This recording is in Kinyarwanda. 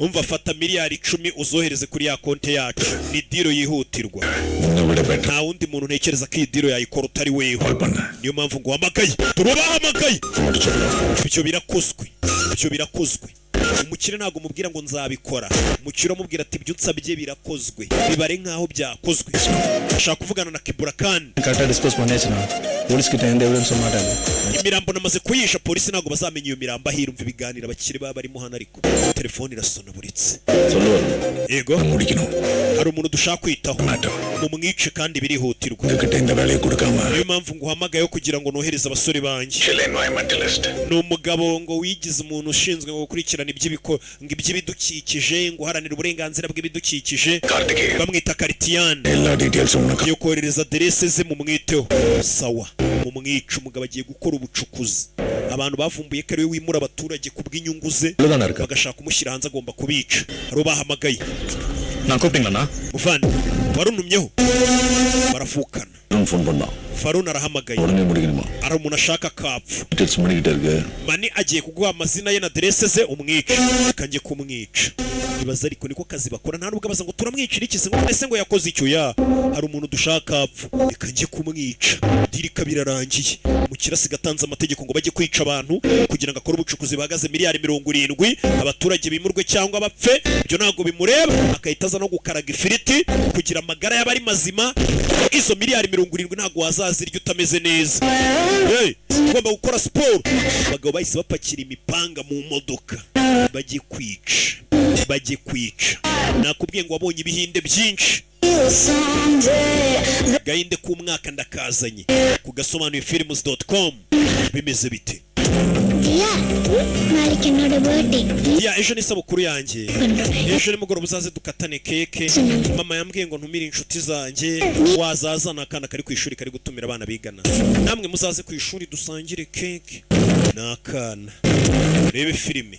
umva fata miliyari 10 uzohereze kuri ya konte yacu ni diro yihutirwa nta wundi muntu ntekereza ko iyi diro yayikora utari wewe niyo mpamvu ngo wamagaye turubahamagaye ibyo birakozwe umukire ntago mubwira ngo nzabikora umukire amubwira ati ibyo unsabye birakozwe bibare nkaho byakozwe ashaka kuvugana na Kiburakani imirambo namaze kuyisha polisi ntago bazamenya iyo mirambo ahirumva ibiganiro abakire baba barimo hano ariko telefone irasona buritse yego hari umuntu dushaka kwitaho mumwice kandi birihutirwa niyo mpamvu ngo uhamagaye kugira ngo nohereze abasore banjye ni umugabo ngo wigize umuntu ushinzwe gukurikirana iby'ibidukikije ngo uharanira uburenganzira bw'ibidukikije bamwita Karitian yo kohereza aderese ze mu mwiteho sawa mu mwica umugabo agiye gukora ubucukuzi abantu bavumbuye ko ariwe wimura abaturage ku bw'inyungu ze bagashaka kumushyira hanze agomba kubica hari bahamagaye muvandi warunumyeho barafukana Faruna arahamagaye ari umuntu ashaka kapfu mani agiye kuguha amazina ye na adresse ze umwica kanjye kumwica ibaza ariko niko kazi bakora nta nubwo abaza ngo turamwicira iki se ngo ese ngo yakoze icyo ya hari umuntu dushaka kapfu kanjye kumwica dirika birarangiye mu kirasi gatanze amategeko ngo bajye kwica abantu kugira ngo akore ubucukuzi bagaze miliyari 70 abaturage bimurwe cyangwa bapfe byo ntago bimureba akahitaza no gukaraga ifiriti kugira amagara y'abari mazima izo miliyari 70 ntago wazazirya utameze neza ugomba gukora siporo abagabo bahise bapakira imipanga mu modoka bajye kwica nakubwiye ngo wabonye ibihinde byinshi gahinde k'umwaka ndakazanye ku gasobanuye films.com bimeze bite ejo ni isabukuru yanjye ejo nimugoroba uzaze dukatane keke mama yambwiye ngo ntumire inshuti zanjye wazazana akana kari ku ishuri kari gutumira abana bigana namwe muzaze ku ishuri dusangire keke n'akana rebe filime